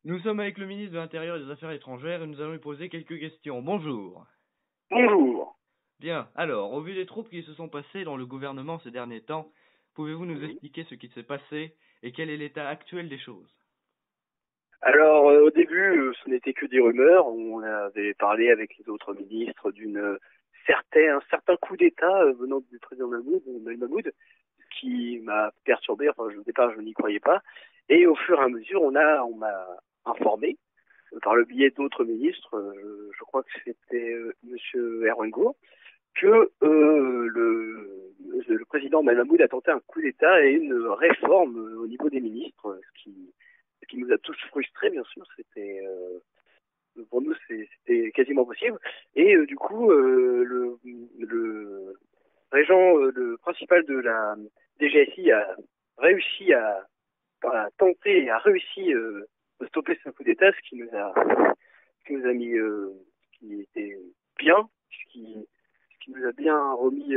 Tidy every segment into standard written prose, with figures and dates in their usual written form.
Nous sommes avec le ministre de l'Intérieur et des Affaires étrangères et nous allons lui poser quelques questions. Bonjour. Bonjour. Bien, alors, au vu des troubles qui se sont passées dans le gouvernement ces derniers temps, pouvez-vous nous Oui. expliquer ce qui s'est passé et quel est l'état actuel des choses? Alors, au début, ce n'était que des rumeurs. On avait parlé avec les autres ministres un certain coup d'État venant du président Mahmoud, qui m'a perturbé. Enfin, au départ, je n'y croyais pas. Et au fur et à mesure, on m'a informé par le biais d'autres ministres. Je crois que c'était Monsieur Erwengo, que le président Mahmoud a tenté un coup d'État et une réforme au niveau des ministres, ce qui nous a tous frustrés, bien sûr. Pour nous, c'était quasiment possible. Et du coup, le régent, le principal de la DGSI a réussi à tenter et a réussi de stopper ce coup d'État, ce qui nous a mis, ce qui était bien, ce qui nous a bien remis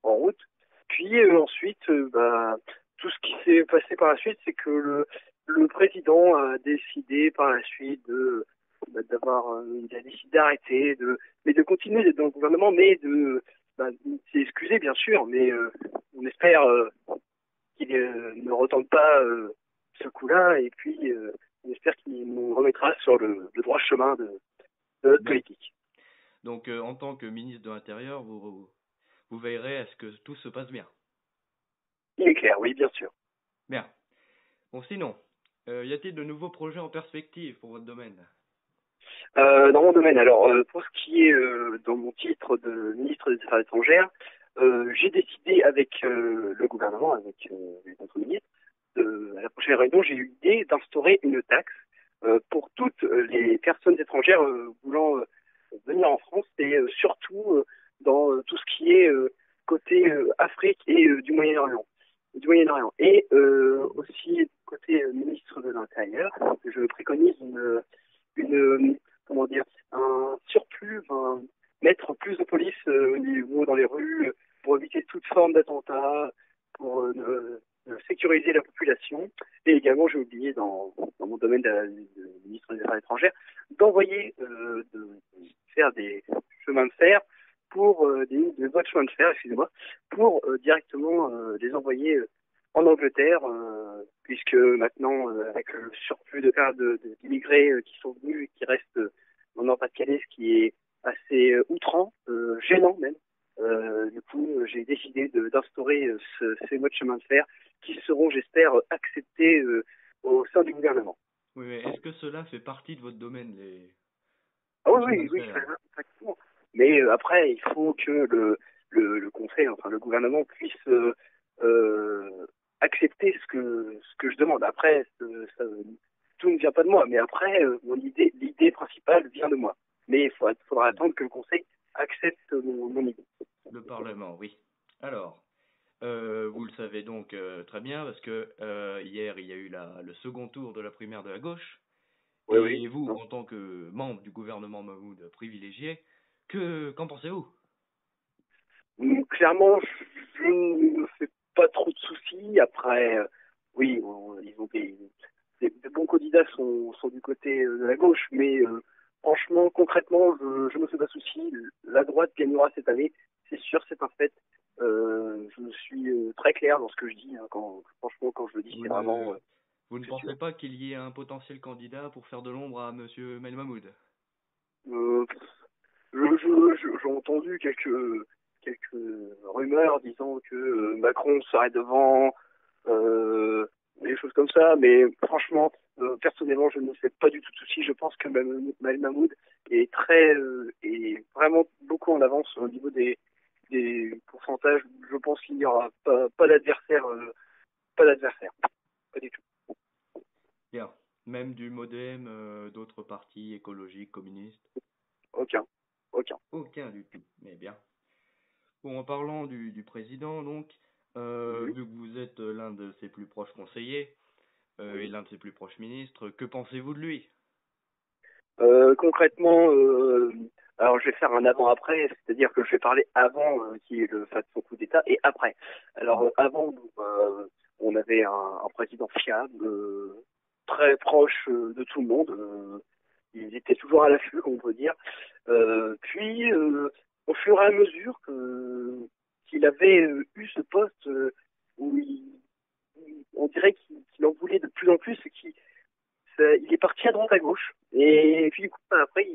en route. Puis ensuite, tout ce qui s'est passé par la suite, c'est que le président a décidé par la suite il a décidé d'arrêter, mais de continuer d'être dans le gouvernement, il s'est excusé bien sûr, mais on espère qu'il ne retente pas ce coup-là, et puis on espère qu'il nous remettra sur le droit chemin de notre Bien. politique. Donc, en tant que ministre de l'Intérieur, vous veillerez à ce que tout se passe bien. Il est clair, oui, bien sûr. Bien. Bon, sinon, y a-t-il de nouveaux projets en perspective pour votre domaine? Dans mon domaine, alors pour ce qui est dans mon titre de ministre des Affaires étrangères, j'ai décidé avec le gouvernement, avec les autres ministres, à la prochaine réunion, j'ai eu l'idée d'instaurer une taxe pour toutes les personnes étrangères voulant venir en France et surtout dans tout ce qui est côté Afrique et du Moyen-Orient. Et aussi côté ministre de l'Intérieur, je préconise une comment dire, un surplus, mettre plus de police au niveau dans les rues pour éviter toute forme d'attentat, pour sécuriser la population. Et également, j'ai oublié dans mon domaine de ministre des Affaires étrangères, de faire des chemins de fer des voies de chemin de fer, excusez-moi, pour directement les envoyer en Angleterre, puisque maintenant, avec le surplus d'immigrés qui sont venus et qui restent dans le Nord-Pas-de-Calais, ce qui est assez outrant, gênant même. Du coup, j'ai décidé d'instaurer ces voies de chemin de fer qui seront, j'espère, acceptées au sein du gouvernement. Oui, mais est-ce que cela fait partie de votre domaine, Ah les oui, chemins oui, de oui, fer? exactement. Mais après, il faut que le conseil, enfin le gouvernement puisse accepter ce que je demande. Après, tout ne vient pas de moi, mais après, l'idée principale vient de moi. Mais faudra attendre que le conseil accepte mon idée. Le Parlement, oui. Alors, vous le savez donc très bien parce que hier il y a eu le second tour de la primaire de la gauche Oui, oui. et vous, Non. en tant que membre du gouvernement Mahmoud privilégié, qu'en pensez-vous? Clairement, je ne me fais pas trop de soucis. Après, oui, ils ont des bons candidats sont du côté de la gauche, mais franchement, concrètement, je me fais pas de soucis. La droite gagnera cette année, c'est sûr, c'est un fait. Je suis très clair dans ce que je dis. Franchement, quand je le dis, Vous c'est vraiment, ne, vous ne c'est sûr. pensez pas qu'il y ait un potentiel candidat pour faire de l'ombre à Monsieur Mel Mahmoud? Euh, j'ai entendu quelques rumeurs disant que Macron serait devant, des choses comme ça, mais franchement, personnellement, je ne me fais pas du tout de soucis. Je pense que Maël Mahmoud est vraiment beaucoup en avance au niveau des pourcentages. Je pense qu'il n'y aura pas d'adversaire, pas du tout. Bien. Même du MoDem, d'autres partis écologiques, communistes? Aucun, aucun. Aucun du tout. Mais bien. Bon, en parlant du président, donc, Oui, vu que vous êtes l'un de ses plus proches conseillers et oui. l'un de ses plus proches ministres, que pensez-vous de lui? Concrètement, alors je vais faire un avant-après, c'est-à-dire que je vais parler avant qu'il fasse son coup d'État et après. Alors avant, on avait un président fiable, très proche de tout le monde. Ils étaient toujours à l'affût, comme on peut dire. Puis, au fur et à mesure qu'il avait eu ce poste où on dirait qu'il en voulait de plus en plus et il est parti à droite à gauche. Et puis, du coup, après,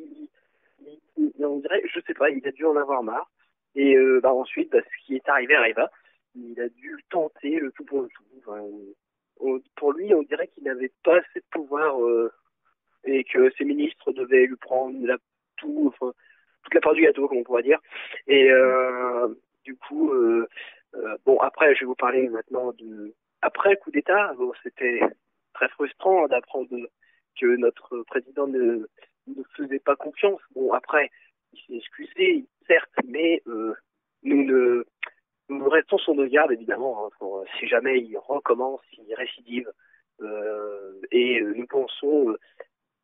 on dirait, je sais pas, il a dû en avoir marre. Et ensuite, ce qui est arrivé arriva. Il a dû tenter le tout pour le tout. Enfin, pour lui, on dirait qu'il n'avait pas assez de pouvoir et que ses ministres devaient lui prendre enfin, toute la part du gâteau, comme on pourrait dire. Et du coup, bon, après, je vais vous parler maintenant après le coup d'État. Bon, c'était très frustrant d'apprendre que notre président ne faisait pas confiance. Bon, après, il s'est excusé, certes, mais nous restons sur nos gardes, évidemment, hein, si jamais il recommence, il récidive. Et nous pensons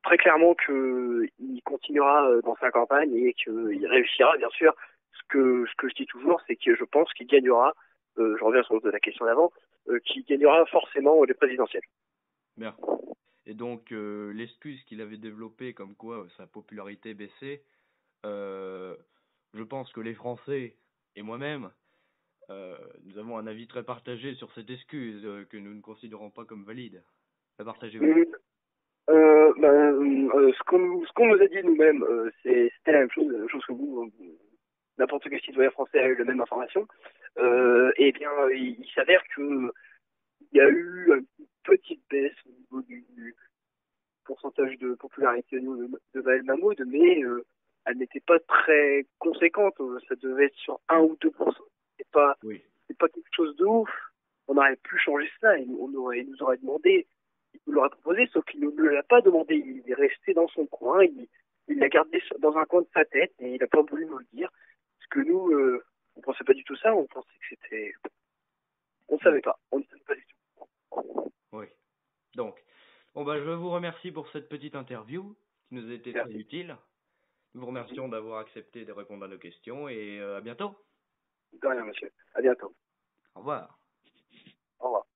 très clairement qu'il continuera dans sa campagne et qu'il réussira, bien sûr. Ce que je dis toujours, c'est que je pense qu'il gagnera, je reviens sur la question d'avant, qu'il gagnera forcément les présidentielles. Bien. Et donc, l'excuse qu'il avait développée comme quoi sa popularité baissait, je pense que les Français et moi-même, nous avons un avis très partagé sur cette excuse que nous ne considérons pas comme valide. La partagez-vous? Ce qu'on nous a dit nous-mêmes, c'était la même chose que vous. N'importe quel citoyen français a eu la même information. Eh bien, il s'avère que il y a eu une petite baisse au niveau du pourcentage de popularité au niveau de Maël Mahmoud, mais elle n'était pas très conséquente. Ça devait être sur 1 ou 2%. Oui. C'est pas quelque chose de ouf. On aurait pu changer ça. Il nous aurait demandé, il nous l'aurait proposé, sauf qu'il ne l'a pas demandé. Il est resté dans son coin. Il l'a gardé dans un coin de sa tête et il n'a pas voulu nous le dire. Parce que nous, on pensait pas du tout ça. On pensait que c'était. On ne savait pas. On ne savait pas du tout. Oui. Donc, bon bah, je vous remercie pour cette petite interview qui nous a été très utile. Nous vous remercions d'avoir accepté de répondre à nos questions et à bientôt. De rien, monsieur. À bientôt. Au revoir. Au revoir.